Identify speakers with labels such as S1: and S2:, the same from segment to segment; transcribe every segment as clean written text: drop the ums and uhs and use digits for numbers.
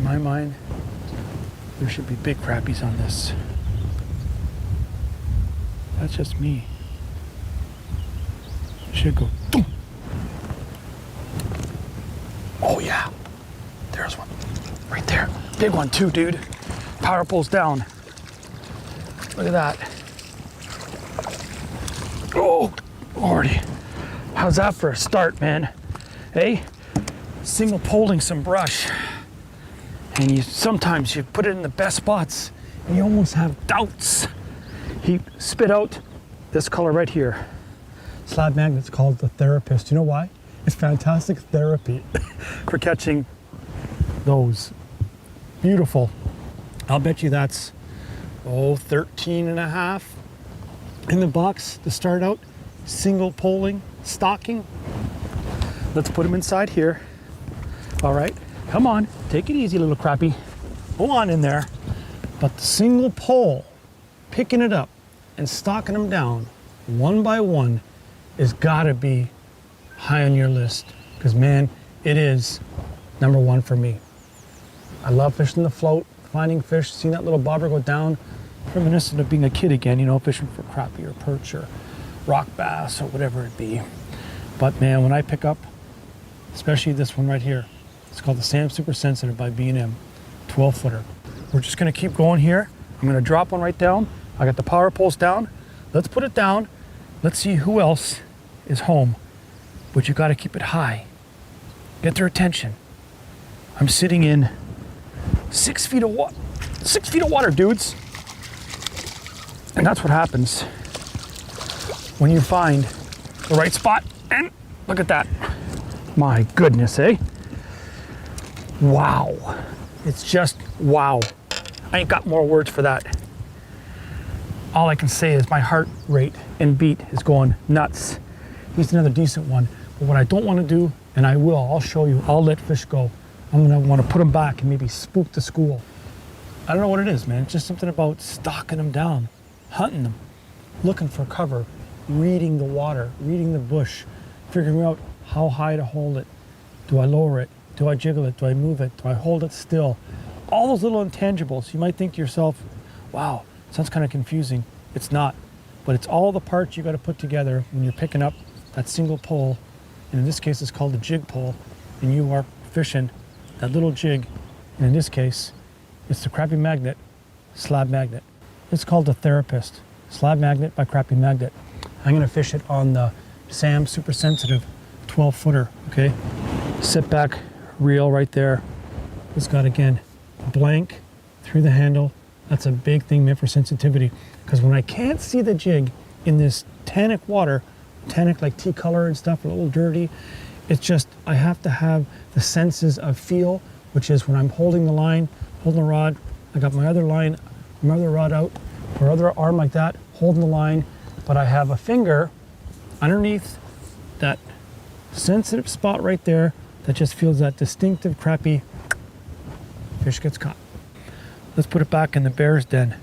S1: my mind, there should be big crappies on this. That's just me. Should go. Boom. Oh yeah, there's one right there. Big one too, dude. Power pole's down. Look at that. Oh, Lordy. How's that for a start, man? Hey, single poling some brush. And sometimes you put it in the best spots and you almost have doubts. He spit out this color right here. Slab magnet's called the therapist. You know why? It's fantastic therapy for catching those. Beautiful. I'll bet you that's, 13 and a half in the box to start out. Single poling, stocking. Let's put them inside here. All right, come on, take it easy, little crappie. Go on in there. But the single pole, picking it up and stocking them down one by one has gotta be high on your list. Because man, it is number one for me. I love fishing the float, finding fish, seeing that little bobber go down, reminiscent of being a kid again, you know, fishing for crappie or perch or rock bass or whatever it be. But man, when I pick up, especially this one right here, it's called the Sam Super Sensitive by B&M, 12 footer. We're just gonna keep going here. I'm gonna drop one right down. I got the power poles down. Let's put it down. Let's see who else is home. But you gotta keep it high. Get their attention. I'm sitting in 6 feet of water. 6 feet of water, dudes. And that's what happens when you find the right spot. And look at that. My goodness, eh? Wow. It's just wow. I ain't got more words for that. All I can say is my heart rate and beat is going nuts. He's another decent one. But what I don't want to do, and I will, I'll show you, I'll let fish go. I'm gonna want to put them back and maybe spook the school. I don't know what it is, man. It's just something about stalking them down, hunting them, looking for cover, reading the water, reading the bush, figuring out how high to hold it. Do I lower it? Do I jiggle it? Do I move it? Do I hold it still? All those little intangibles. You might think to yourself, wow, sounds kind of confusing. It's not, but it's all the parts you got to put together when you're picking up that single pole. And in this case, it's called a jig pole, and you are fishing that little jig. And in this case, it's the Crappie Magnet Slab Magnet. It's called the Therapist Slab Magnet by Crappie Magnet. I'm gonna fish it on the Sam Super Sensitive 12 footer, okay? Sit back, reel right there. It's got, again, blank through the handle. That's a big thing meant for sensitivity, because when I can't see the jig in this tannic water, tannic like tea color and stuff, a little dirty, it's just, I have to have the senses of feel, which is when I'm holding the line, holding the rod, I got my other line, my other rod out, or other arm like that, holding the line, but I have a finger underneath that sensitive spot right there that just feels that distinctive crappie. Fish gets caught. Let's put it back in the bear's den.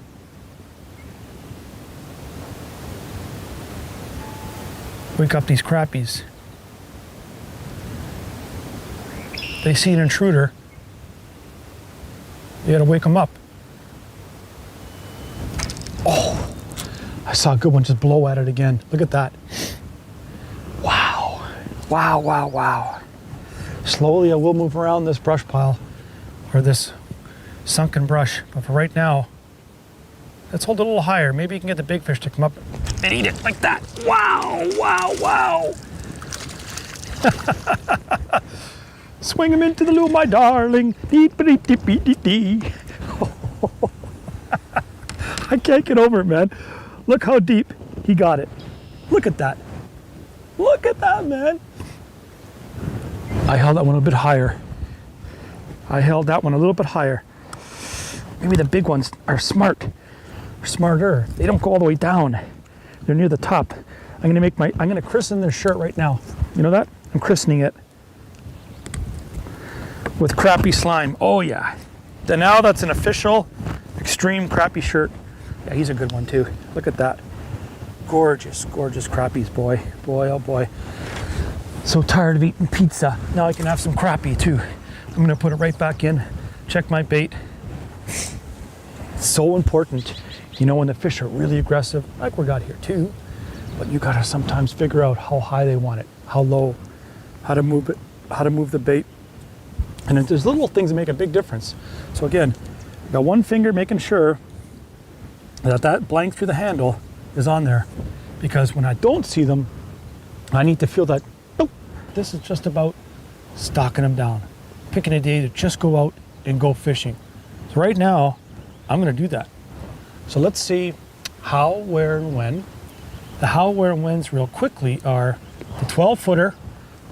S1: Wake up these crappies. They see an intruder. You gotta wake them up. Oh, I saw a good one just blow at it again. Look at that. Wow, wow, wow, wow. Slowly I will move around this brush pile or this sunken brush, but for right now, let's hold it a little higher. Maybe you can get the big fish to come up and eat it like that. Wow, wow, wow. Swing him into the loo, my darling. I can't get over it, man. Look how deep he got it. Look at that. Look at that, man. I held that one a bit higher. I held that one a little bit higher. Maybe the big ones are smart, or smarter. They don't go all the way down. They're near the top. I'm gonna christen this shirt right now. You know that? I'm christening it with crappie slime. Oh yeah. Then now that's an official extreme crappie shirt. Yeah, he's a good one too. Look at that. Gorgeous, gorgeous crappies, boy. Boy, oh boy. So tired of eating pizza. Now I can have some crappie too. I'm gonna put it right back in check my bait. It's so important. You know, when the fish are really aggressive, like we got here too, but you gotta sometimes figure out how high they want it, how low, how to move it, how to move the bait. And there's little things that make a big difference. So again, got one finger making sure that that blank through the handle is on there, because when I don't see them, I need to feel that, boop. This is just about stocking them down, picking a day to just go out and go fishing. So right now, I'm gonna do that. So let's see how, where, and when. The how, where, and whens real quickly are the 12-footer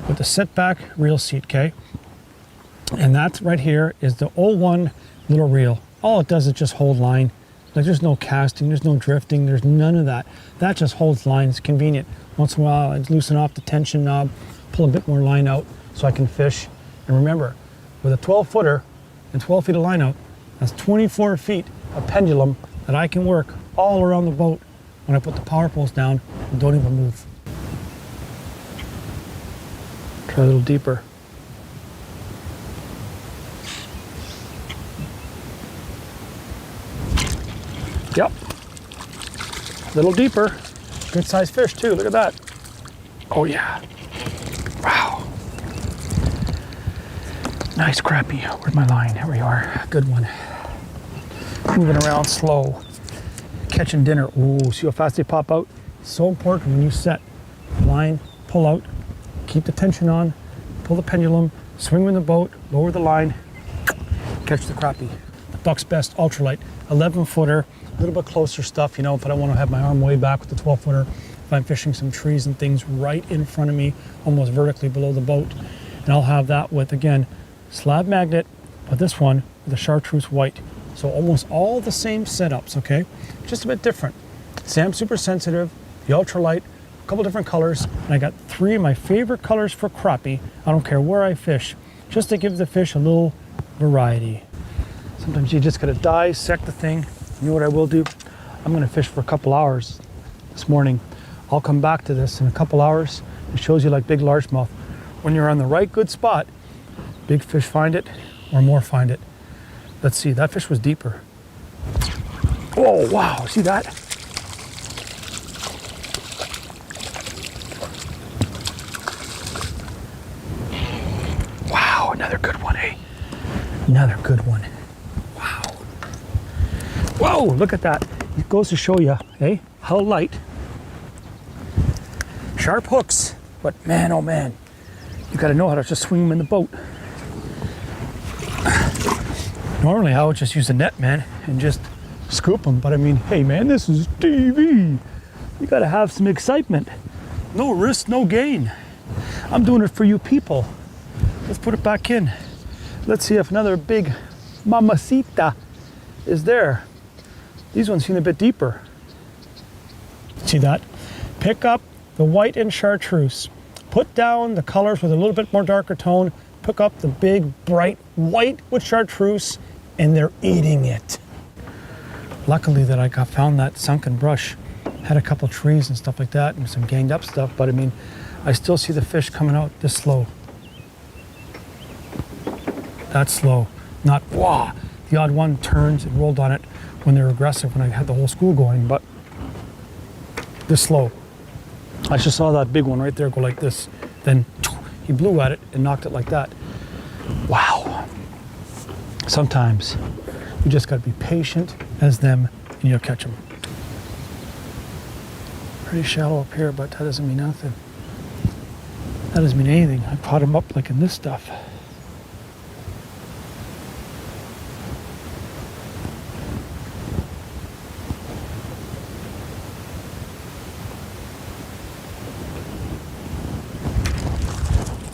S1: with the setback reel seat, okay? And that right here is the 01 little reel. All it does is just hold line. Like there's no casting, there's no drifting, there's none of that. That just holds line, it's convenient. Once in a while, I loosen off the tension knob, pull a bit more line out so I can fish. And remember, with a 12-footer and 12 feet of line out, that's 24 feet of pendulum that I can work all around the boat when I put the power poles down and don't even move. Try a little deeper. Yep. A little deeper. Good sized fish too, look at that. Oh yeah. Wow. Nice crappie. Where's my line? Here we are. Good one. Moving around slow. Catching dinner. Ooh, see how fast they pop out? So important when you set line, pull out, keep the tension on, pull the pendulum, swing with the boat, lower the line, catch the crappie. The Buck's Best Ultralight, 11-footer, a little bit closer stuff, you know, if I don't want to have my arm way back with the 12-footer, if I'm fishing some trees and things right in front of me, almost vertically below the boat. And I'll have that with, again, slab magnet, but this one with a chartreuse white. So almost all the same setups, okay? Just a bit different. Sam Super Sensitive, the Ultralight, a couple different colors, and I got 3 of my favorite colors for crappie. I don't care where I fish, just to give the fish a little variety. Sometimes you just gotta dissect the thing. You know what I will do? I'm gonna fish for a couple hours this morning. I'll come back to this in a couple hours. It shows you like big largemouth. When you're on the right good spot, big fish find it, or more find it. Let's see, that fish was deeper. Oh, wow, see that? Wow, another good one, eh? Another good one. Wow. Whoa, look at that. It goes to show you, eh, how light. Sharp hooks, but man, oh man, you gotta know how to just swing them in the boat. Normally I would just use a net, man, and just scoop them, but I mean, hey man, this is TV. You gotta have some excitement. No risk, no gain. I'm doing it for you people. Let's put it back in. Let's see if another big mamacita is there. These ones seem a bit deeper. See that? Pick up the white and chartreuse. Put down the colors with a little bit more darker tone. Pick up the big, bright white with chartreuse, and they're eating it. Luckily that I found that sunken brush. Had a couple trees and stuff like that and some ganged up stuff, but I mean, I still see the fish coming out this slow. That's slow. Not, wow. The odd one turns and rolled on it when they're aggressive when I had the whole school going, but this slow. I just saw that big one right there go like this. Then he blew at it and knocked it like that. Wow. Sometimes you just gotta be patient as them and you'll catch them. Pretty shallow up here, but that doesn't mean nothing. That doesn't mean anything. I caught him up like in this stuff.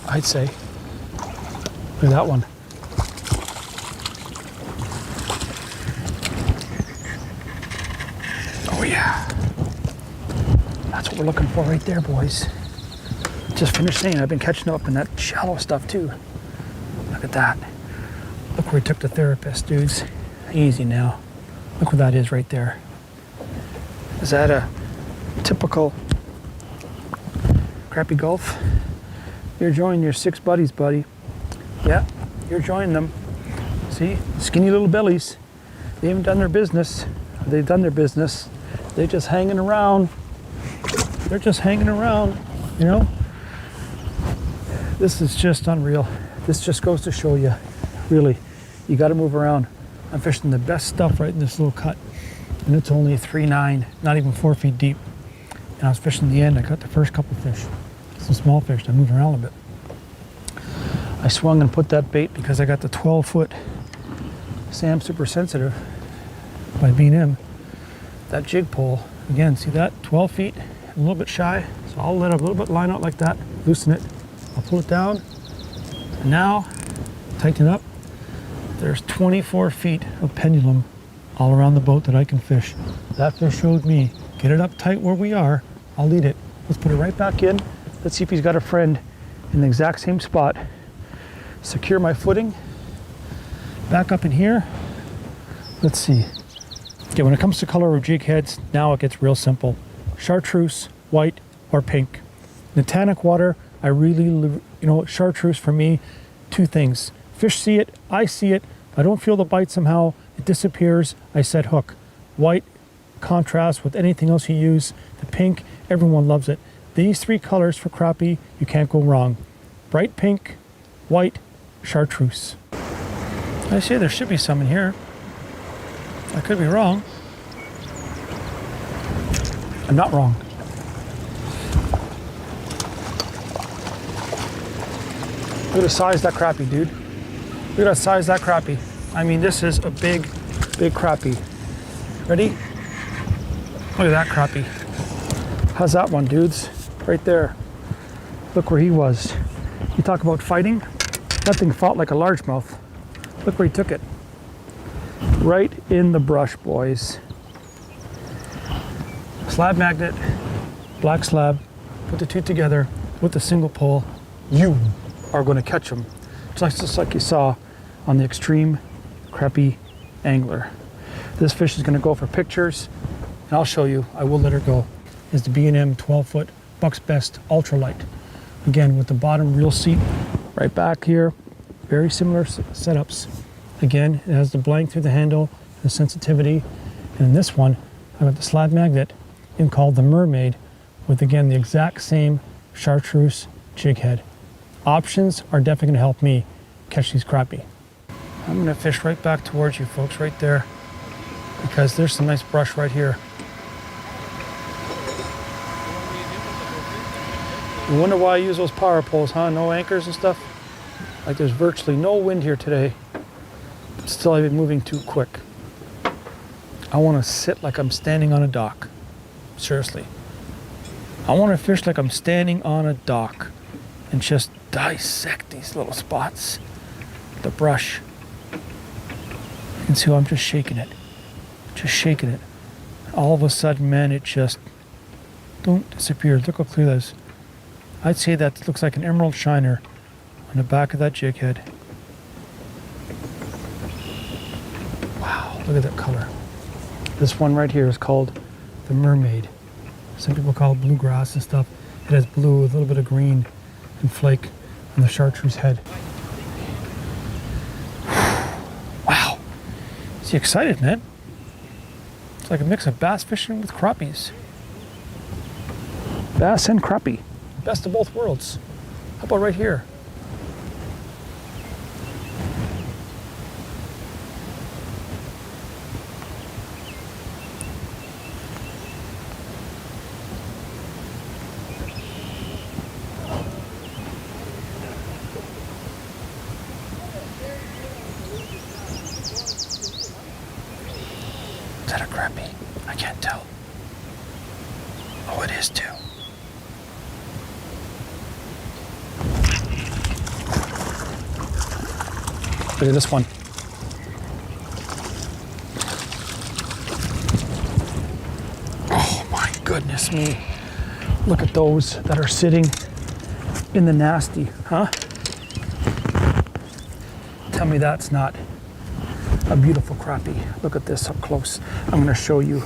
S1: I'd say. Look at that one. Oh yeah. That's what we're looking for right there, boys. Just finished saying I've been catching up in that shallow stuff too. Look at that. Look where we took the therapist, dudes. Easy now. Look where that is right there. Is that a typical crappie Gulf? You're joining your 6 buddies, buddy. Yeah, you're joining them. See, skinny little bellies. They haven't done their business. They've done their business. They're just hanging around. They're just hanging around, you know? This is just unreal. This just goes to show you, really, you got to move around. I'm fishing the best stuff right in this little cut. And it's only 3.9, not even 4 feet deep. And I was fishing the end. I got the first couple fish, some small fish. I moved around a bit. I swung and put that bait because I got the 12-foot Sam Super Sensitive by B&M. That jig pole, again, see that? 12 feet, a little bit shy. So I'll let a little bit line out like that, loosen it. I'll pull it down. And now, tighten it up. There's 24 feet of pendulum all around the boat that I can fish. That fish showed me, get it up tight where we are, I'll lead it. Let's put it right back in. Let's see if he's got a friend in the exact same spot. Secure my footing. Back up in here. Let's see. Okay, when it comes to color of jig heads, now it gets real simple. Chartreuse, white, or pink. In the tannic water, I really, chartreuse for me, two things. Fish see it, I see it. If I don't feel the bite somehow, it disappears, I set hook. White, contrast with anything else you use. The pink, everyone loves it. These three colors for crappie, you can't go wrong. Bright pink, white, chartreuse. I say there should be some in here. I could be wrong. I'm not wrong. Look at the size of that crappie, dude. Look at the size of that crappie. I mean, this is a big, big crappie. Ready? Look at that crappie. How's that one, dudes? Right there. Look where he was. You talk about fighting? That thing fought like a largemouth. Look where he took it. Right in the brush, boys. Slab magnet, black slab, put the two together with the single pole. You are going to catch them. Just like you saw on the Extreme Crappie Angler. This fish is going to go for pictures, and I'll show you. I will let her go. Is the B&M 12-foot Buck's Best Ultralight. Again, with the bottom reel seat right back here. Very similar setups. Again, it has the blank through the handle, the sensitivity. And in this one, I've got the slab magnet in called the Mermaid with, again, the exact same chartreuse jig head. Options are definitely going to help me catch these crappie. I'm going to fish right back towards you folks, right there, because there's some nice brush right here. You wonder why I use those power poles, huh? No anchors and stuff? Like there's virtually no wind here today, but still I've been moving too quick. I want to sit like I'm standing on a dock. Seriously. I want to fish like I'm standing on a dock and just dissect these little spots. The brush. You can see how I'm just shaking it. Just shaking it. All of a sudden, man, it just don't disappear. Look how clear that is. I'd say that looks like an emerald shiner on the back of that jig head. Wow, look at that color. This one right here is called the Mermaid. Some people call it bluegrass and stuff. It has blue with a little bit of green and flake on the chartreuse head. Wow. Is he excited, man? It's like a mix of bass fishing with crappies. Bass and crappie. Best of both worlds. How about right here? Is that a crappie? I can't tell. Oh, it is too. Look at this one. Oh my goodness me. Look at those that are sitting in the nasty, huh? Tell me that's not a beautiful crappie. Look at this up close. I'm going to show you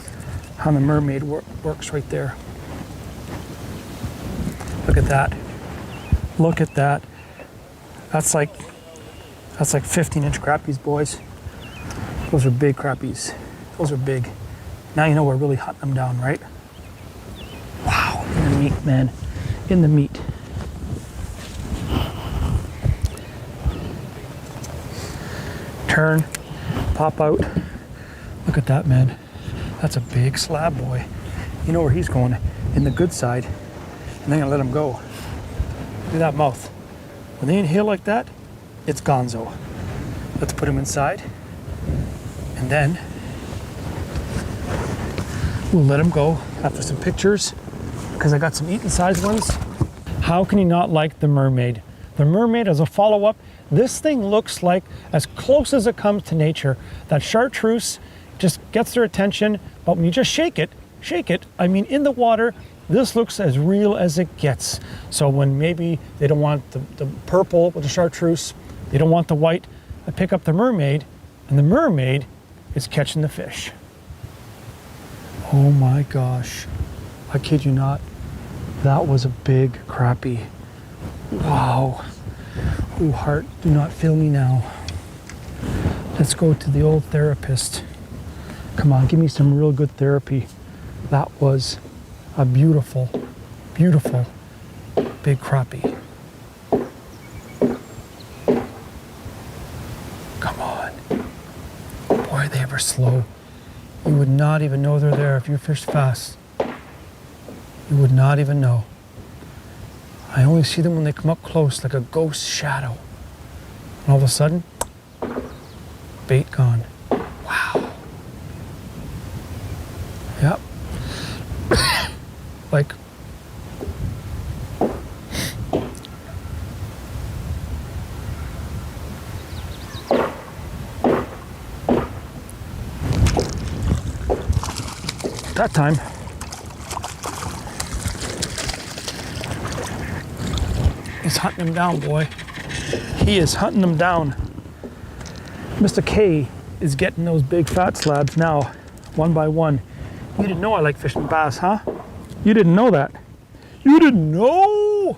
S1: how the Mermaid works right there. Look at that. Look at that. That's like That's like 15-inch crappies, boys. Those are big crappies. Those are big. Now you know we're really hunting them down, right? Wow, in the meat, man. In the meat. Turn, pop out. Look at that, man. That's a big slab, boy. You know where he's going, in the good side. And then I'm gonna let him go. Look at that mouth. When they inhale like that, it's gonzo. Let's put him inside. And then we'll let him go after some pictures, because I got some eaten sized ones. How can you not like the mermaid? The mermaid as a follow-up, this thing looks like as close as it comes to nature. That chartreuse just gets their attention, but when you just shake it, I mean in the water, this looks as real as it gets. So when maybe they don't want the purple with the chartreuse, they don't want the white, I pick up the mermaid, and the mermaid is catching the fish. Oh my gosh, I kid you not, that was a big crappie. Wow. Oh, heart, do not fail me now. Let's go to the old therapist. Come on, give me some real good therapy. That was a beautiful, beautiful big crappie. Come on. Boy, they were slow. You would not even know they're there if you fish fast. You would not even know. I only see them when they come up close, like a ghost shadow. And all of a sudden, bait gone. Wow. Yep. Like, that time, he's hunting him down, boy. He is hunting them down. Mr. K is getting those big fat slabs now, one by one. You didn't know I like fishing bass, huh? You didn't know that. You didn't know?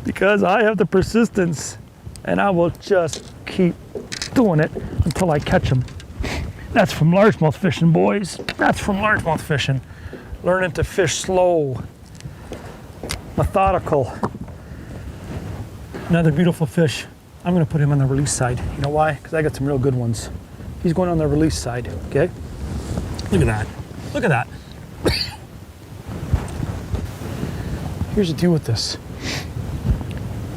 S1: Because I have the persistence, and I will just keep doing it until I catch them. That's from largemouth fishing, boys. That's from largemouth fishing. Learning to fish slow, methodical. Another beautiful fish. I'm gonna put him on the release side. You know why? Because I got some real good ones. He's going on the release side, okay? Look at that. Look at that. Here's the deal with this.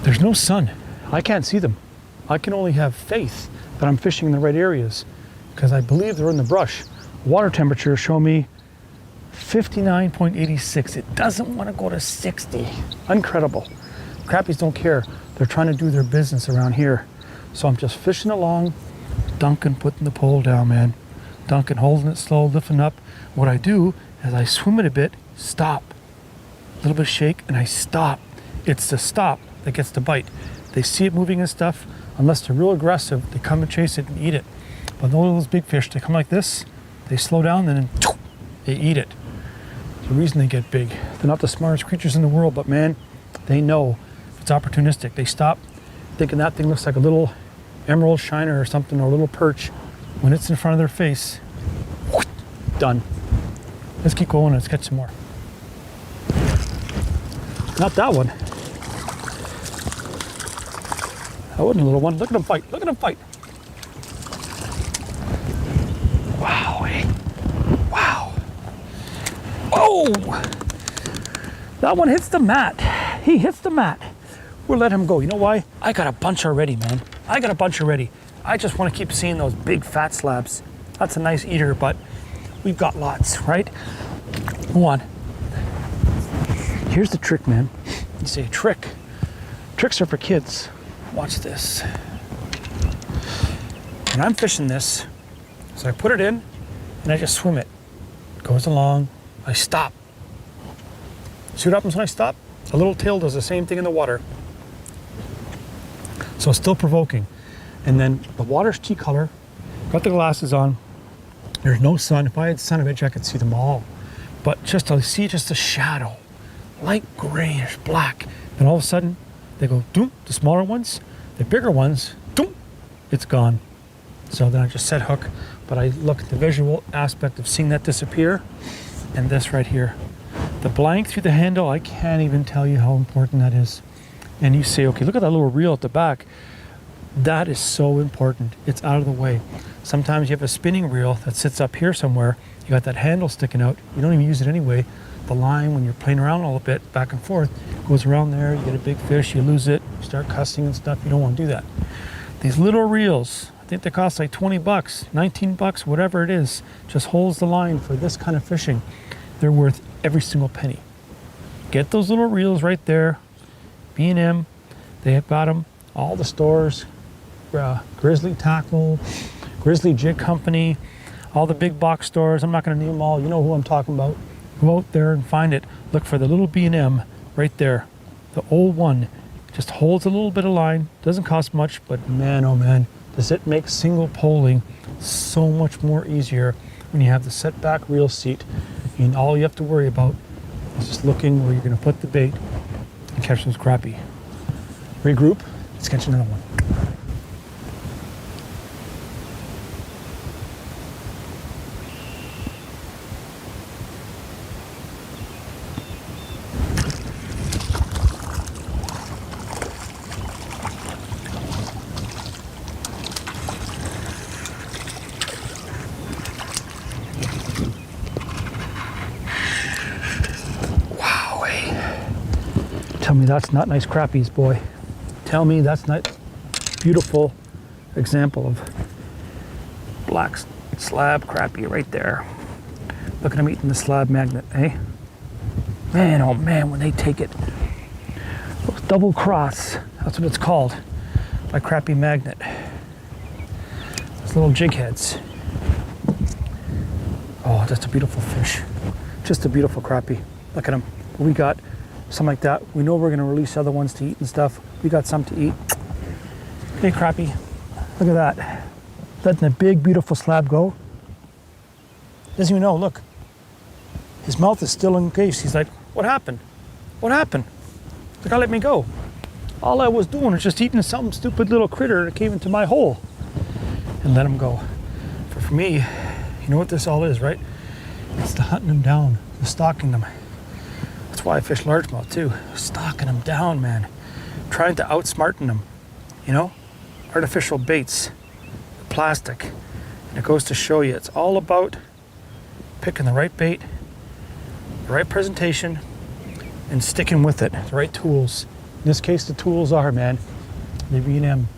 S1: There's no sun. I can't see them. I can only have faith that I'm fishing in the right areas, because I believe they're in the brush. Water temperature show me 59.86. It doesn't want to go to 60. Incredible. Crappies don't care. They're trying to do their business around here. So I'm just fishing along. Duncan putting the pole down, man. Duncan holding it slow, lifting up. What I do is I swim it a bit, stop. A little bit of shake, and I stop. It's the stop that gets the bite. They see it moving and stuff. Unless they're real aggressive, they come and chase it and eat it. But those big fish, they come like this, they slow down, and then they eat it. The reason they get big. They're not the smartest creatures in the world, but man, they know if it's opportunistic. They stop thinking that thing looks like a little emerald shiner or something, or a little perch. When it's in front of their face, done. Let's keep going, let's catch some more. Not that one. That wasn't a little one. Look at him fight, look at him fight. Wow, hey. Wow. Oh! That one hits the mat. He hits the mat. We'll let him go. You know why? I got a bunch already, man. I got a bunch already. I just want to keep seeing those big fat slabs. That's a nice eater, but we've got lots, right? Go on. Here's the trick, man. You say trick. Tricks are for kids. Watch this. When I'm fishing this, so I put it in and I just swim it. It goes along, I stop. See what happens when I stop? The little tail does the same thing in the water. So it's still provoking. And then the water's tea color, got the glasses on, there's no sun. If I had sun, I bet you I could see them all. But just I see just a shadow, light grayish black. Then all of a sudden, they go doom. The smaller ones, the bigger ones, doom, it's gone. So then I just set hook, but I look at the visual aspect of seeing that disappear, and this right here. The blank through the handle, I can't even tell you how important that is. And you say, okay, look at that little reel at the back. That is so important. It's out of the way. Sometimes you have a spinning reel that sits up here somewhere. You got that handle sticking out. You don't even use it anyway. The line, when you're playing around a little bit, back and forth, goes around there. You get a big fish, you lose it, you start cussing and stuff. You don't want to do that. These little reels, I think they cost like 20 bucks, 19 bucks, whatever it is, just holds the line for this kind of fishing. They're worth every single penny. Get those little reels right there. B&M, they have got them. All the stores, Grizzly Tackle, Grizzly Jig Company, all the big box stores. I'm not going to name them all. You know who I'm talking about. Go out there and find it. Look for the little B&M right there. The old one. Just holds a little bit of line. Doesn't cost much, but man, oh man, does it make single poling so much more easier when you have the set back reel seat. And all you have to worry about is just looking where you're going to put the bait and catch those crappie. Regroup. Let's catch another one. Tell me that's not nice crappies, boy. Tell me that's not beautiful example of black slab crappie right there. Look at them eating the slab magnet, eh? Man, oh man, when they take it. Double cross, that's what it's called, by crappie magnet. Those little jig heads. Oh, that's a beautiful fish. Just a beautiful crappie. Look at them. We got something like that. We know we're going to release other ones to eat and stuff. We got some to eat. Hey, crappie. Look at that. Letting a big, beautiful slab go. Doesn't even know. Look. His mouth is still engaged. He's like, what happened? What happened? The guy let me go. All I was doing was just eating some stupid little critter that came into my hole. And let him go. For me, you know what this all is, right? It's the hunting them down, the stalking them. That's why I fish largemouth too. Stalking them down, man. Trying to outsmarten them. You know? Artificial baits. Plastic. And it goes to show you, it's all about picking the right bait, the right presentation, and sticking with it. The right tools. In this case, the tools are, man, the B&M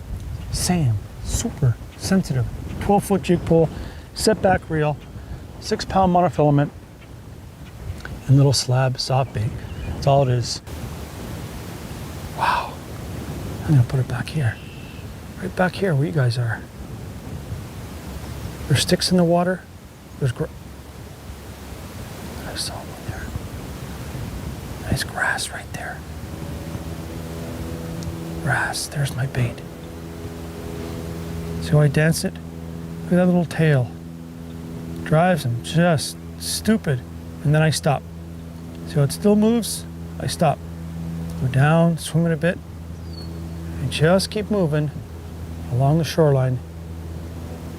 S1: SAM. Super sensitive. 12-foot jig pole, setback reel, 6-pound monofilament, and little slab soft bait. That's all it is. Wow. I'm gonna put it back here. Right back here where you guys are. There's sticks in the water. There's I saw one there. Nice grass right there. Grass, there's my bait. See how I dance it? Look at that little tail. Drives him just stupid. And then I stop. So it still moves, I stop. Go down, swim it a bit, and just keep moving along the shoreline,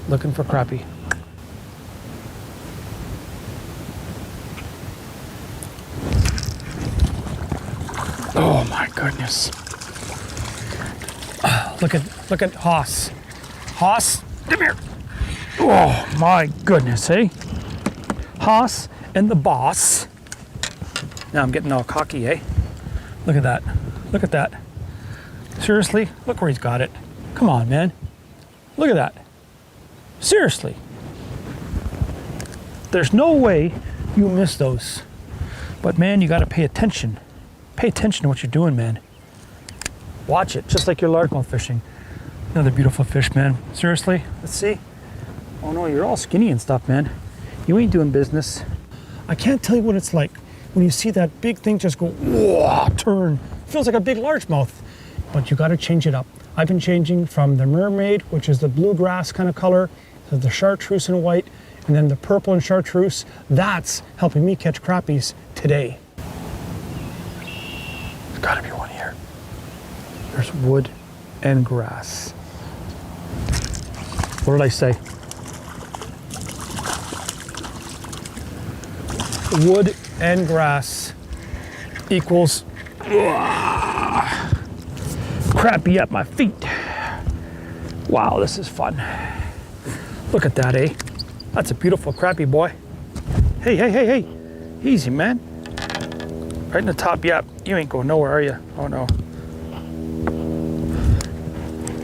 S1: looking for crappie. Oh my goodness. Look at Haas. Haas, come here. Oh my goodness, eh? Haas and the boss. Now I'm getting all cocky, eh? Look at that. Look at that. Seriously? Look where he's got it. Come on, man. Look at that. Seriously. There's no way you miss those. But man, you gotta pay attention. Pay attention to what you're doing, man. Watch it, just like your largemouth fishing. Another beautiful fish, man. Seriously, let's see. Oh no, you're all skinny and stuff, man. You ain't doing business. I can't tell you what it's like when you see that big thing just go, whoa, turn. Feels like a big largemouth, but you gotta change it up. I've been changing from the mermaid, which is the bluegrass kind of color, to the chartreuse and white, and then the purple and chartreuse. That's helping me catch crappies today. There's gotta be one here. There's wood and grass. What did I say? Wood and grass equals crappie at my feet. Wow, this is fun. Look at that, eh? That's a beautiful crappie, boy. Hey, hey, hey, hey. Easy, man. Right in the top, yep. You ain't going nowhere, are you? Oh, no.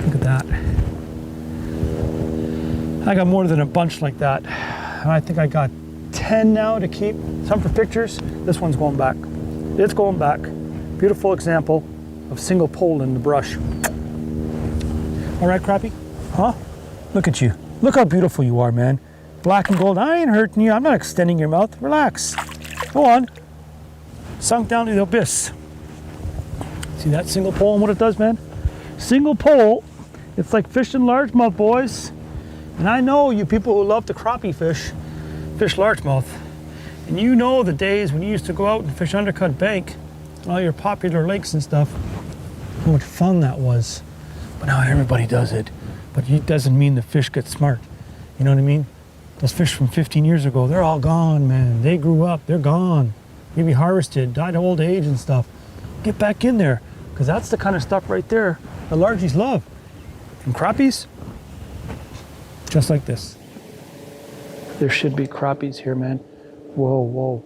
S1: Look at that. I got more than a bunch like that. And I think I got 10 now to keep. Some for pictures. This one's going back. It's going back. Beautiful example of single pole in the brush. All right, crappie? Huh? Look at you. Look how beautiful you are, man. Black and gold. I ain't hurting you. I'm not extending your mouth. Relax. Go on. Sunk down to the abyss. See that single pole and what it does, man? Single pole, it's like fishing largemouth, boys. And I know you people who love to crappie fish largemouth. And you know the days when you used to go out and fish Undercut Bank, all your popular lakes and stuff, how much fun that was. But now everybody does it. But it doesn't mean the fish get smart. You know what I mean? Those fish from 15 years ago, they're all gone, man. They grew up, they're gone. Maybe harvested, died of old age and stuff. Get back in there, because that's the kind of stuff right there the largies love. And crappies, just like this. There should be crappies here, man. Whoa, whoa.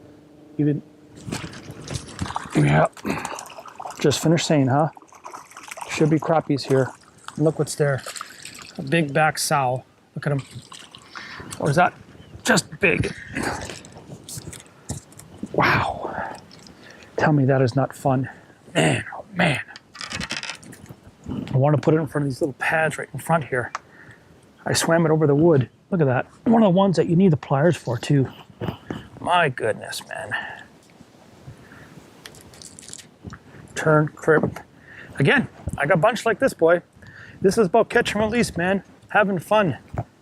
S1: Even, yeah. Just finished saying, huh? Should be crappies here. And look what's there. A big back sow. Look at him. Or is that just big? Wow. Tell me that is not fun. Man, oh man. I want to put it in front of these little pads right in front here. I swam it over the wood. Look at that. One of the ones that you need the pliers for too. My goodness, man. Turn, crib. Again, I got a bunch like this, boy. This is about catch and release, man. Having fun.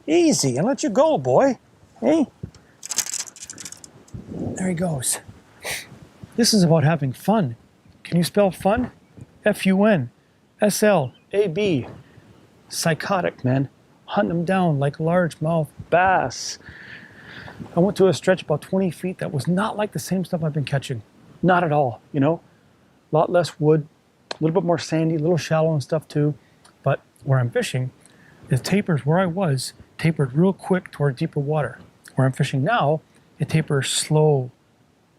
S1: Easy, and let you go, boy. Hey? There he goes. This is about having fun. Can you spell fun? F-U-N. S-L-A-B. Psychotic, man. Hunting them down like largemouth bass. I went to a stretch about 20 feet that was not like the same stuff I've been catching. Not at all, you know? A lot less wood, a little bit more sandy, a little shallow and stuff too. But where I'm fishing, it tapers where I was, tapered real quick toward deeper water. Where I'm fishing now, it tapers slow.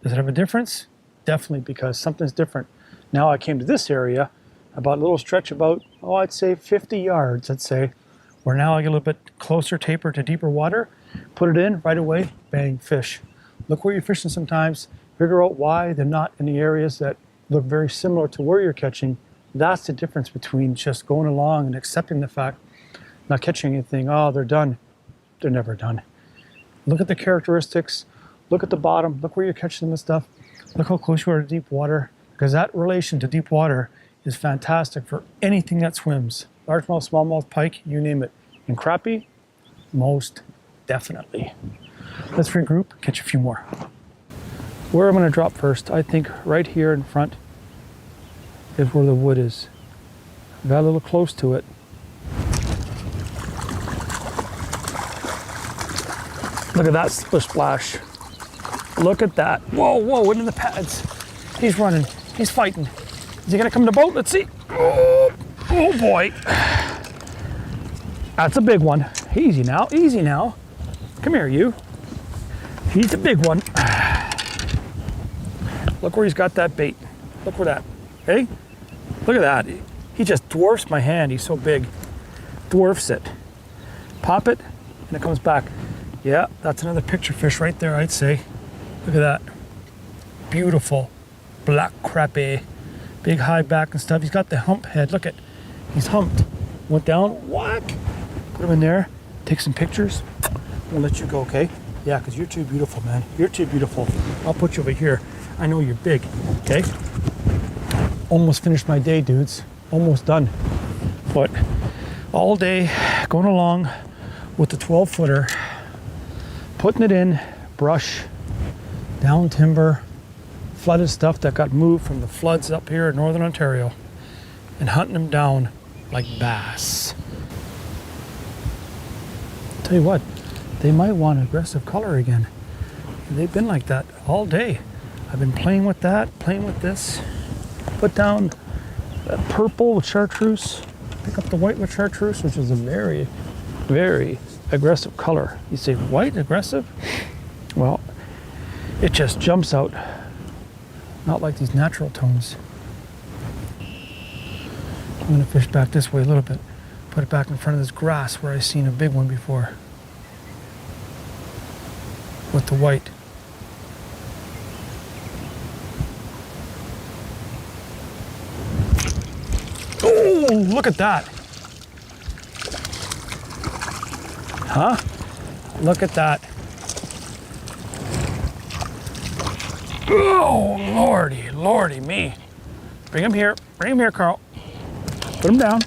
S1: Does it have a difference? Definitely, because something's different. Now I came to this area, about a little stretch about, oh, I'd say 50 yards, I'd say, where now I get a little bit closer taper to deeper water, put it in right away, bang, fish. Look where you're fishing sometimes, figure out why they're not in the areas that look very similar to where you're catching. That's the difference between just going along and accepting the fact, not catching anything, oh, they're done. They're never done. Look at the characteristics, look at the bottom, look where you're catching them and stuff. Look how close you are to deep water, because that relation to deep water is fantastic for anything that swims. Largemouth, smallmouth, pike, you name it. And crappie, most definitely. Let's regroup, catch a few more. Where I'm gonna drop first, I think right here in front is where the wood is. Got a little close to it. Look at that splash. Look at that. Whoa, whoa, into the pads. He's running, he's fighting. Is he gonna come to the boat? Let's see. Oh, oh boy. That's a big one. Easy now, easy now. Come here, you. He's a big one. Look where he's got that bait. Look where that, hey? Look at that. He just dwarfs my hand, he's so big. Dwarfs it. Pop it, and it comes back. Yeah, that's another picture fish right there, I'd say. Look at that. Beautiful black crappie. Big high back and stuff. He's got the hump head. Look at, he's humped. Went down, whack. Put him in there, take some pictures. I'll let you go, okay? Yeah, because you're too beautiful, man. You're too beautiful. I'll put you over here. I know you're big, okay? Almost finished my day, dudes. Almost done. But all day, going along with the 12-footer, putting it in, brush, down timber, flooded stuff that got moved from the floods up here in Northern Ontario. and hunting them down like bass. Tell you what, they might want aggressive color again. They've been like that all day. I've been playing with that, playing with this. Put down that purple with chartreuse. Pick up the white with chartreuse, which is a very, very aggressive color. You say white aggressive? Well, it just jumps out. Not like these natural tones. I'm gonna fish back this way a little bit. Put it back in front of this grass where I've seen a big one before. With the white. Oh, look at that. Huh? Look at that. Oh, lordy, lordy me. Bring him here, Carl. Put him down.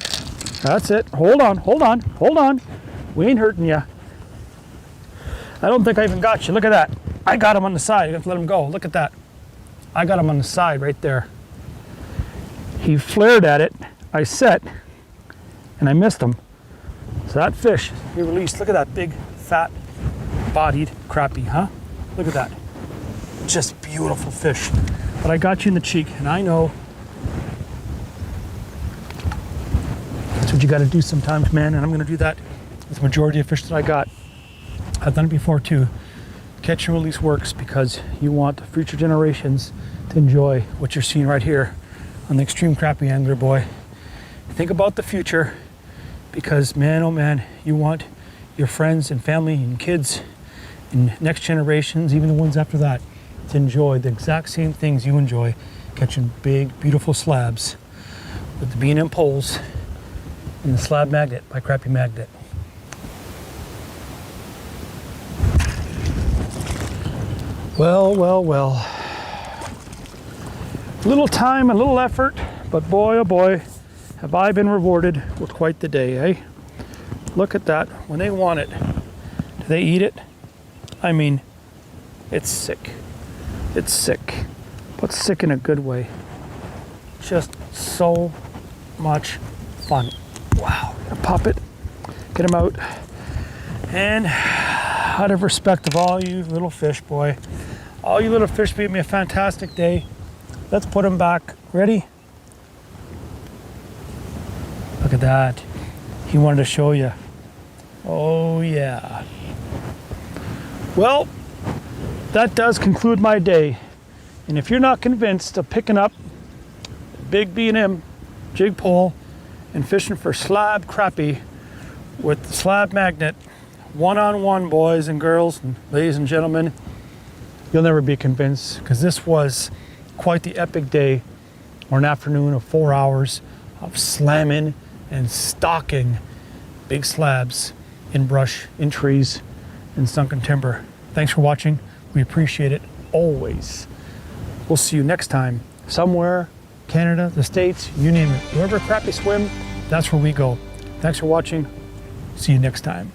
S1: That's it. Hold on, hold on, hold on. We ain't hurting you. I don't think I even got you. Look at that. I got him on the side. You have to let him go. Look at that. I got him on the side right there. He flared at it. I set, and I missed him. So that fish, he released. Look at that big, fat, bodied crappie, huh? Look at that. Just beautiful fish. But I got you in the cheek, and I know that's what you got to do sometimes, man. And I'm going to do that with the majority of fish that I got. I've done it before too. Catch and release works because you want the future generations to enjoy what you're seeing right here on the Extreme Crappie Angler, boy. Think about the future because, man, oh man, you want your friends and family and kids and next generations, even the ones after that, to enjoy the exact same things you enjoy, catching big, beautiful slabs with the B&M poles and the slab magnet by Crappie Magnet. Well, well, well. A little time, a little effort, but boy, oh boy, have I been rewarded with quite the day, eh? Look at that. When they want it, do they eat it? I mean, it's sick. It's sick, but sick in a good way. Just so much fun. Wow. Pop it, get them out. And out of respect of all you little fish, boy, all you little fish gave me a fantastic day. Let's put them back. Ready? Look at that. He wanted to show you. Oh yeah. Well, that does conclude my day. And if you're not convinced of picking up big B&M jig pole and fishing for slab crappie with the slab magnet, one-on-one, boys and girls and ladies and gentlemen, you'll never be convinced because this was quite the epic day or an afternoon of 4 hours of slamming and stalking big slabs in brush, in trees, in sunken timber. Thanks for watching. We appreciate it always. We'll see you next time somewhere, Canada, the States, you name it. Wherever crappie swim, that's where we go. Thanks for watching. See you next time.